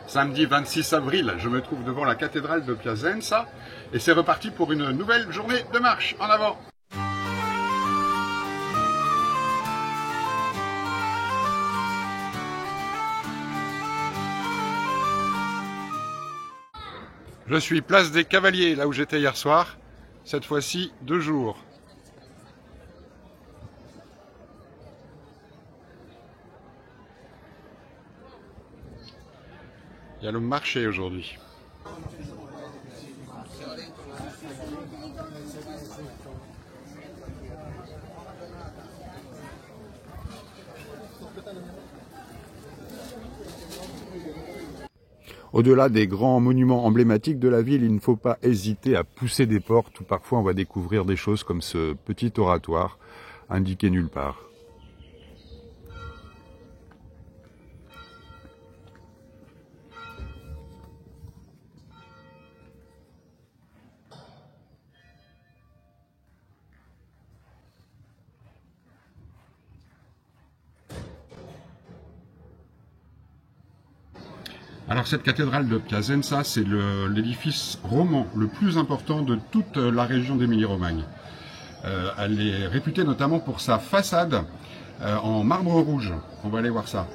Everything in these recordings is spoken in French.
Samedi 26 avril, je me trouve devant la cathédrale de Piacenza et c'est reparti pour une nouvelle journée de marche. En avant! Je suis place des Cavaliers, là où j'étais hier soir, cette fois-ci 2 jours. Il y a le marché aujourd'hui. Au-delà des grands monuments emblématiques de la ville, il ne faut pas hésiter à pousser des portes où parfois on va découvrir des choses comme ce petit oratoire indiqué nulle part. Alors cette cathédrale de Piacenza, c'est l'édifice roman le plus important de toute la région d'Émilie-Romagne. Elle est réputée notamment pour sa façade en marbre rouge. On va aller voir ça.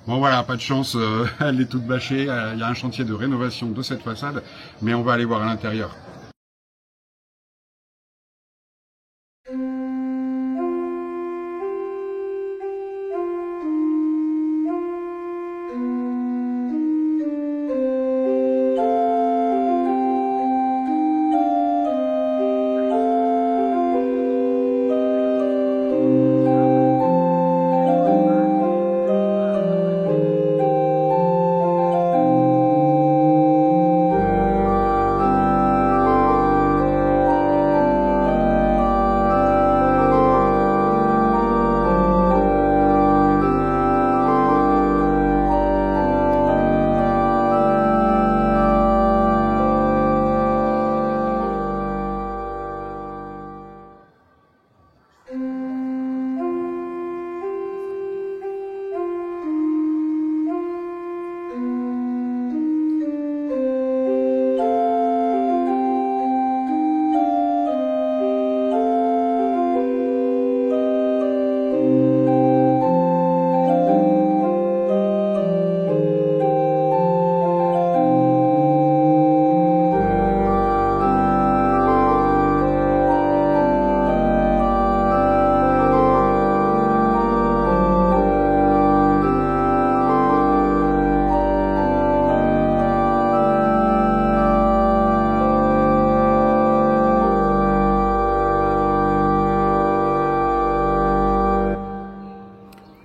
Bon voilà, pas de chance, elle est toute bâchée, il y a un chantier de rénovation de cette façade, mais on va aller voir à l'intérieur.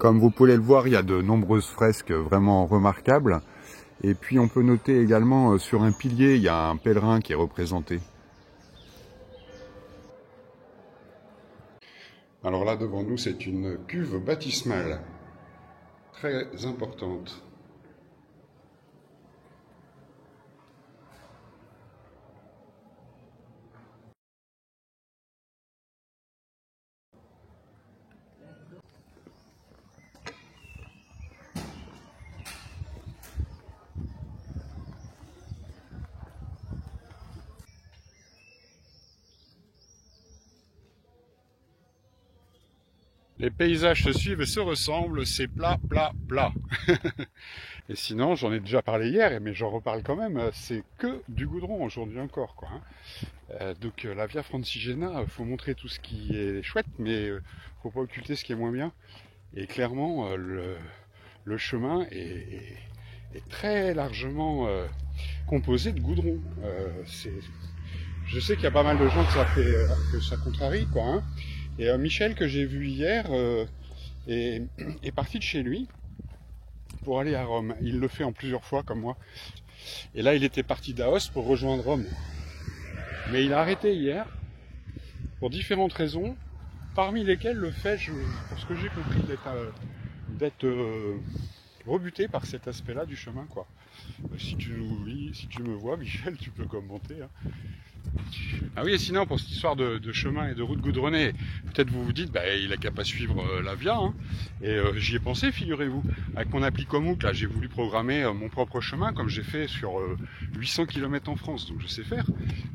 Comme vous pouvez le voir, il y a de nombreuses fresques vraiment remarquables. Et puis on peut noter également sur un pilier, il y a un pèlerin qui est représenté. Alors là devant nous, c'est une cuve baptismale très importante. Les paysages se suivent et se ressemblent, c'est plat, plat, plat. Et sinon, j'en ai déjà parlé hier, mais j'en reparle quand même, c'est que du goudron aujourd'hui encore, quoi. Donc la Via Francigena, faut montrer tout ce qui est chouette, mais faut pas occulter ce qui est moins bien. Et clairement, le chemin est très largement composé de goudron. Je sais qu'il y a pas mal de gens que ça contrarie, quoi. Hein. Et Michel, que j'ai vu hier, est parti de chez lui pour aller à Rome. Il le fait en plusieurs fois, comme moi. Et là, il était parti d'Aos pour rejoindre Rome. Mais il a arrêté hier, pour différentes raisons, parmi lesquelles le fait, pour ce que j'ai compris, d'être rebuté par cet aspect-là du chemin, quoi. Si tu me vois, Michel, tu peux commenter. Hein. Ah oui, et sinon, pour cette histoire de chemin et de route goudronnée, peut-être vous vous dites, bah, il a qu'à pas suivre la via, hein. Et j'y ai pensé, figurez-vous. Avec mon appli Komoot, là, j'ai voulu programmer mon propre chemin, comme j'ai fait sur 800 km en France, donc je sais faire,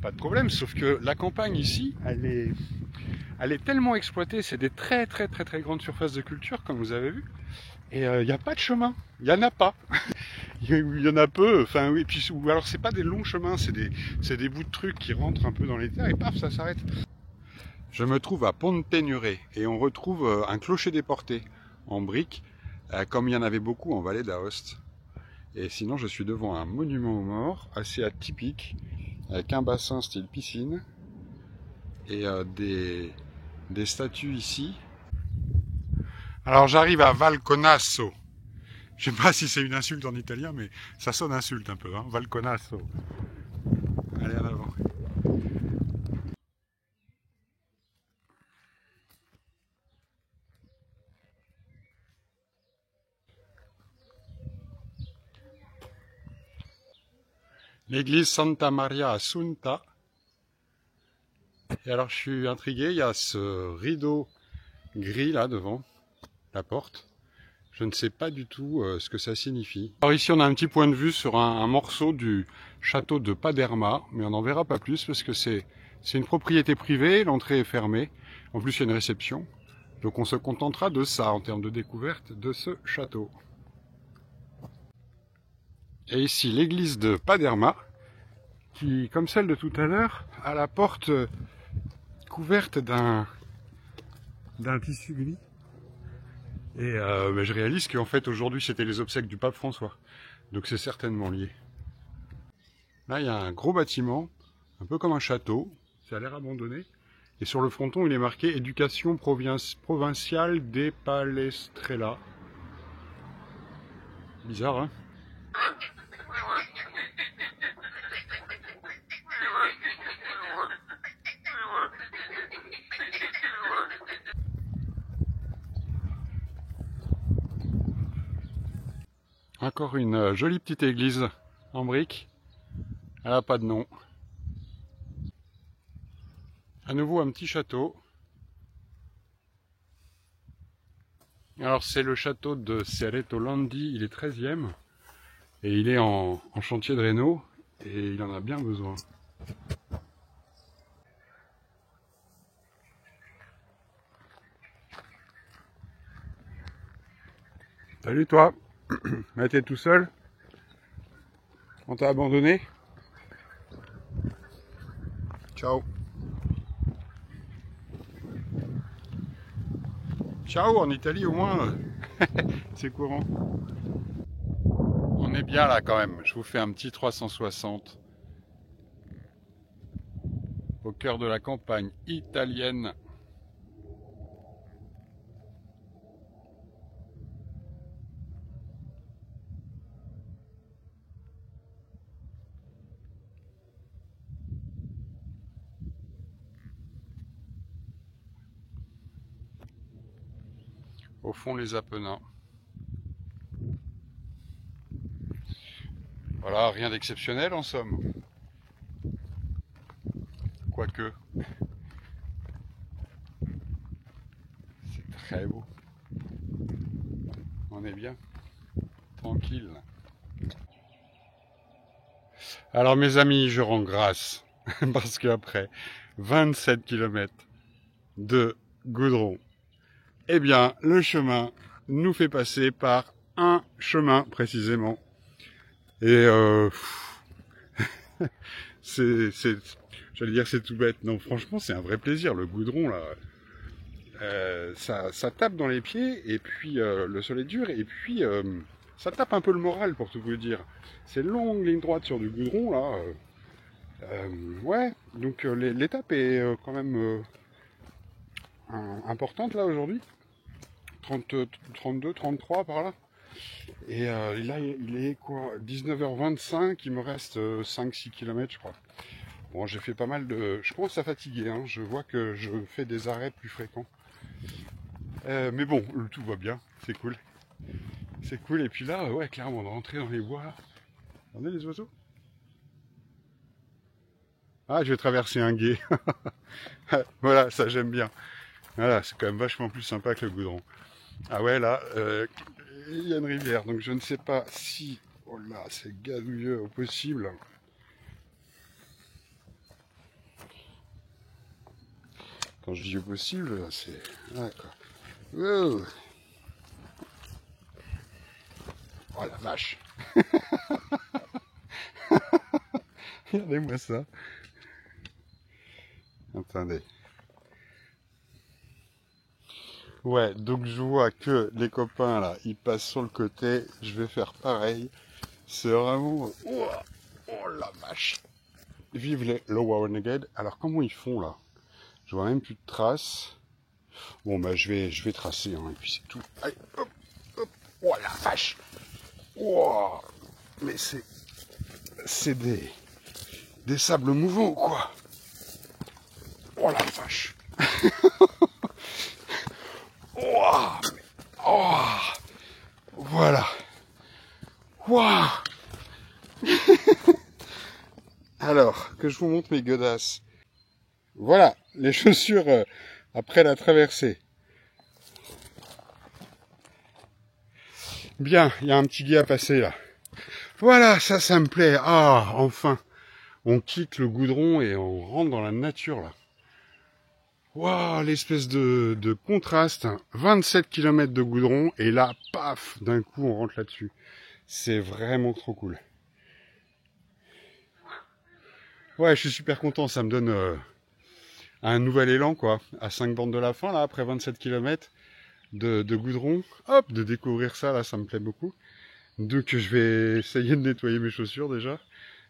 pas de problème. Sauf que la campagne ici, elle est tellement exploitée, c'est des très très très très grandes surfaces de culture, comme vous avez vu, et il n'y a pas de chemin, il n'y en a pas. Il y en a peu, enfin oui, puis ou alors c'est pas des longs chemins, c'est des bouts de trucs qui rentrent un peu dans les terres et paf, ça s'arrête. Je me trouve à Pont-de-Pénuré et on retrouve un clocher déporté en briques, comme il y en avait beaucoup en vallée d'Aoste. Et sinon, je suis devant un monument aux morts assez atypique, avec un bassin style piscine et des statues ici. Alors j'arrive à Valconasso. Je sais pas si c'est une insulte en italien, mais ça sonne insulte un peu, hein, Valconasso. Allez, en avant. L'église Santa Maria Assunta. Et alors je suis intrigué, il y a ce rideau gris là devant la porte. Je ne sais pas du tout ce que ça signifie. Alors ici on a un petit point de vue sur un morceau du château de Paderma, mais on n'en verra pas plus parce que c'est une propriété privée, l'entrée est fermée. En plus il y a une réception. Donc on se contentera de ça en termes de découverte de ce château. Et ici l'église de Paderma, qui, comme celle de tout à l'heure, a la porte couverte d'un tissu gris. Et je réalise qu'en fait aujourd'hui c'était les obsèques du pape François. Donc c'est certainement lié. Là il y a un gros bâtiment, un peu comme un château, ça a l'air abandonné. Et sur le fronton il est marqué Éducation provinciale des Palestrella. Bizarre, hein? Encore une jolie petite église en briques. Elle n'a pas de nom. À nouveau un petit château. Alors c'est le château de Cerreto Landi, il est 13e. Et il est en chantier de réno. Et il en a bien besoin. Salut toi. Mais t'es tout seul? On t'a abandonné? Ciao. Ciao, en Italie au moins, c'est courant. On est bien là quand même. Je vous fais un petit 360 au cœur de la campagne italienne. Au fond, les Apennins. Voilà, rien d'exceptionnel en somme. Quoique, c'est très beau. On est bien, tranquille. Alors mes amis, je rends grâce, parce qu'après 27 km de goudron, eh bien, le chemin nous fait passer par un chemin précisément. Et j'allais dire c'est tout bête. Non, franchement, c'est un vrai plaisir. Le goudron là, ça tape dans les pieds et puis le sol est dur et puis ça tape un peu le moral pour tout vous dire. C'est une longue ligne droite sur du goudron là. Ouais, donc l'étape est quand même importante là aujourd'hui. 30, 32, 33 par là. Et là, il est quoi 19h25, il me reste 5-6 km je crois. Bon, j'ai fait pas mal de... Je commence à fatiguer, hein. Je vois que je fais des arrêts plus fréquents. Mais bon, tout va bien, c'est cool. C'est cool, et puis là, ouais, clairement, de rentrer dans les bois. Regardez les oiseaux. Ah, je vais traverser un gué. Voilà, ça j'aime bien. Voilà, c'est quand même vachement plus sympa que le goudron. Ah ouais, là, il y a une rivière, donc je ne sais pas si... Oh là, c'est gazouilleux au possible. Quand je dis au possible, c'est... D'accord. Oh, oh la vache. Regardez-moi ça. Attendez. Ouais, donc je vois que les copains là, ils passent sur le côté. Je vais faire pareil. C'est vraiment... Oh, oh la vache. Vive les Lower Renegade. Alors comment ils font là? Je vois même plus de traces. Bon bah je vais tracer hein, et puis c'est tout. Allez, hop, hop. Oh la vache. Oh, mais c'est des sables mouvants ou quoi? Oh la vache. Oh, mais, oh, voilà. Wow. Alors, que je vous montre mes godasses. Voilà, les chaussures après la traversée. Bien, il y a un petit guet à passer là. Voilà, ça me plaît. Ah, enfin. On quitte le goudron et on rentre dans la nature là. Waouh, l'espèce de contraste. 27 km de goudron et là, paf, d'un coup on rentre là-dessus. C'est vraiment trop cool. Ouais, je suis super content, ça me donne un nouvel élan quoi. À 5 bornes de la fin là, après 27 km de goudron. Hop, de découvrir ça là, ça me plaît beaucoup. Donc je vais essayer de nettoyer mes chaussures déjà.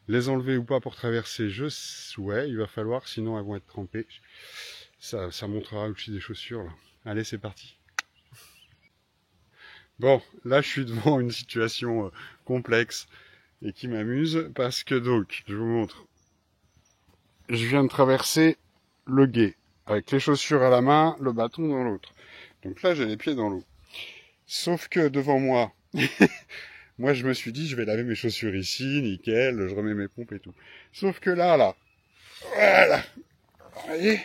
Les enlever ou pas pour traverser, ouais, il va falloir, sinon elles vont être trempées. Ça montrera aussi des chaussures là. Allez, c'est parti. Bon, là je suis devant une situation complexe et qui m'amuse parce que donc, je vous montre. Je viens de traverser le gué avec les chaussures à la main, le bâton dans l'autre. Donc là j'ai les pieds dans l'eau. Sauf que devant moi, moi je me suis dit je vais laver mes chaussures ici, nickel, je remets mes pompes et tout. Sauf que là, voilà, vous voyez,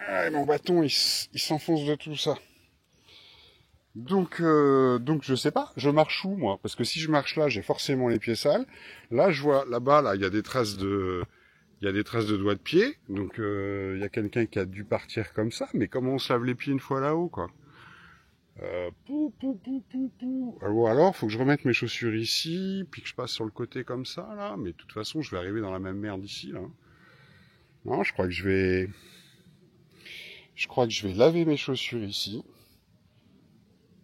ah, mon bâton il s'enfonce de tout ça. Donc je sais pas, je marche où moi? Parce que si je marche là, j'ai forcément les pieds sales. Là, je vois là-bas, là, il y a des traces de doigts de pied. Donc il y a quelqu'un qui a dû partir comme ça. Mais comment on se lave les pieds une fois là-haut, quoi? Ou alors, faut que je remette mes chaussures ici, puis que je passe sur le côté comme ça, là. Mais de toute façon, je vais arriver dans la même merde ici, là. Non, je crois que je vais laver mes chaussures ici.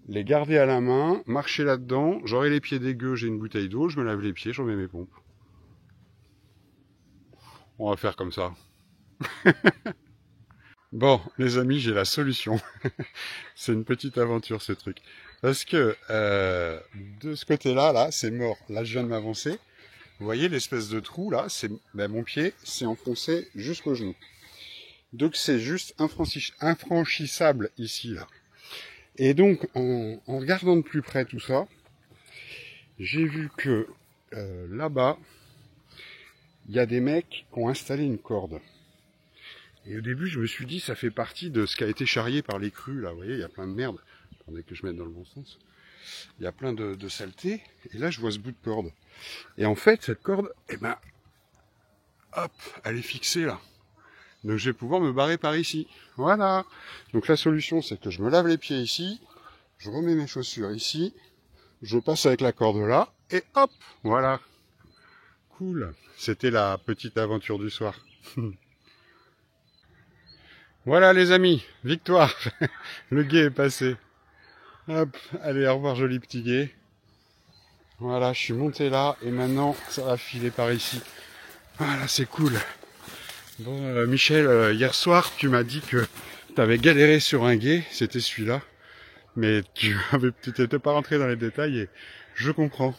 Les garder à la main, marcher là-dedans, j'aurai les pieds dégueux, j'ai une bouteille d'eau, je me lave les pieds, je remets mes pompes. On va faire comme ça. Bon, les amis, j'ai la solution. C'est une petite aventure ce truc. Parce que de ce côté-là, là, c'est mort. Là, je viens de m'avancer. Vous voyez l'espèce de trou là, c'est mon pied s'est enfoncé jusqu'au genou. Donc c'est juste infranchissable ici là. Et donc en regardant de plus près tout ça, j'ai vu que là-bas, il y a des mecs qui ont installé une corde. Et au début, je me suis dit, ça fait partie de ce qui a été charrié par les crues, là. Vous voyez, il y a plein de merde. Attendez que je mette dans le bon sens. Il y a plein de saletés. Et là, je vois ce bout de corde. Et en fait, cette corde, eh ben, hop, elle est fixée là. Donc je vais pouvoir me barrer par ici. Voilà. Donc la solution, c'est que je me lave les pieds ici. Je remets mes chaussures ici. Je passe avec la corde là. Et hop, voilà. Cool. C'était la petite aventure du soir. Voilà les amis, victoire. Le gué est passé. Hop, allez, au revoir joli petit gué. Voilà, je suis monté là et maintenant ça va filer par ici. Voilà, c'est cool. Bon, Michel, hier soir, tu m'as dit que tu avais galéré sur un gué, c'était celui-là. Mais tu n'étais pas rentré dans les détails et je comprends.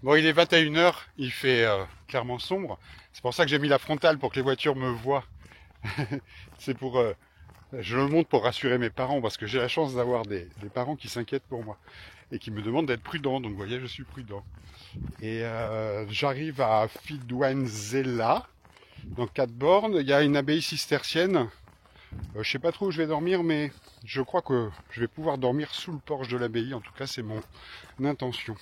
Bon, il est 21h, il fait clairement sombre. C'est pour ça que j'ai mis la frontale pour que les voitures me voient. C'est pour Je le montre pour rassurer mes parents parce que j'ai la chance d'avoir des parents qui s'inquiètent pour moi et qui me demandent d'être prudent. Donc vous voyez, je suis prudent. Et j'arrive à Fidouanzella, dans 4 bornes. Il y a une abbaye cistercienne. Je sais pas trop où je vais dormir, mais je crois que je vais pouvoir dormir sous le porche de l'abbaye. En tout cas, c'est mon intention.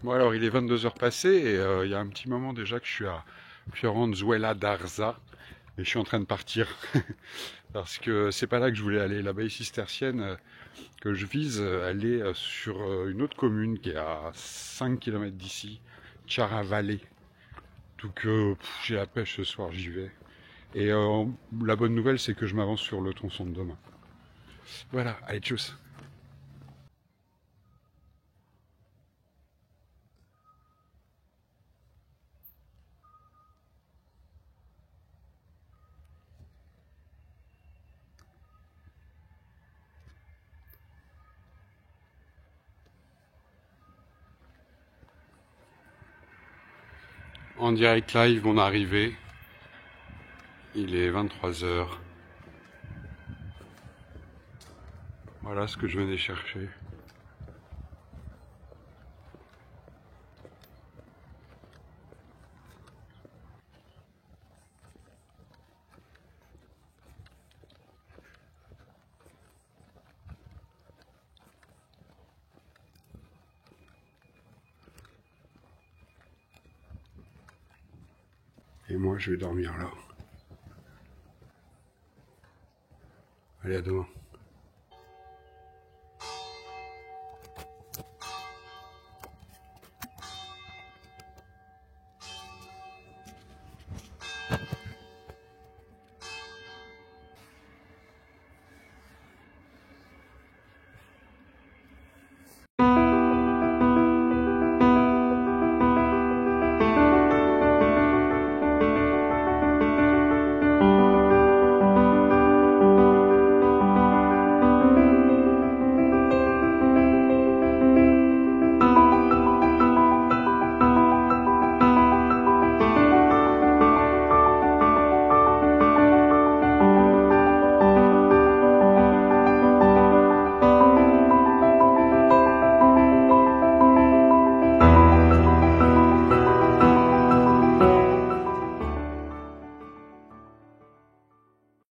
Bon alors, il est 22 heures passées et il y a un petit moment déjà que je suis à Fiorenzuela d'Arza. Et je suis en train de partir parce que c'est pas là que je voulais aller. L'abbaye cistercienne que je vise, elle est sur une autre commune qui est à 5 km d'ici, Chiaravalle. Donc j'ai la pêche ce soir, j'y vais. Et la bonne nouvelle, c'est que je m'avance sur le tronçon de demain. Voilà, allez, tchuss. En direct live, mon arrivée. Il est 23 heures. Voilà ce que je venais chercher. Et moi, je vais dormir là. Allez, à demain.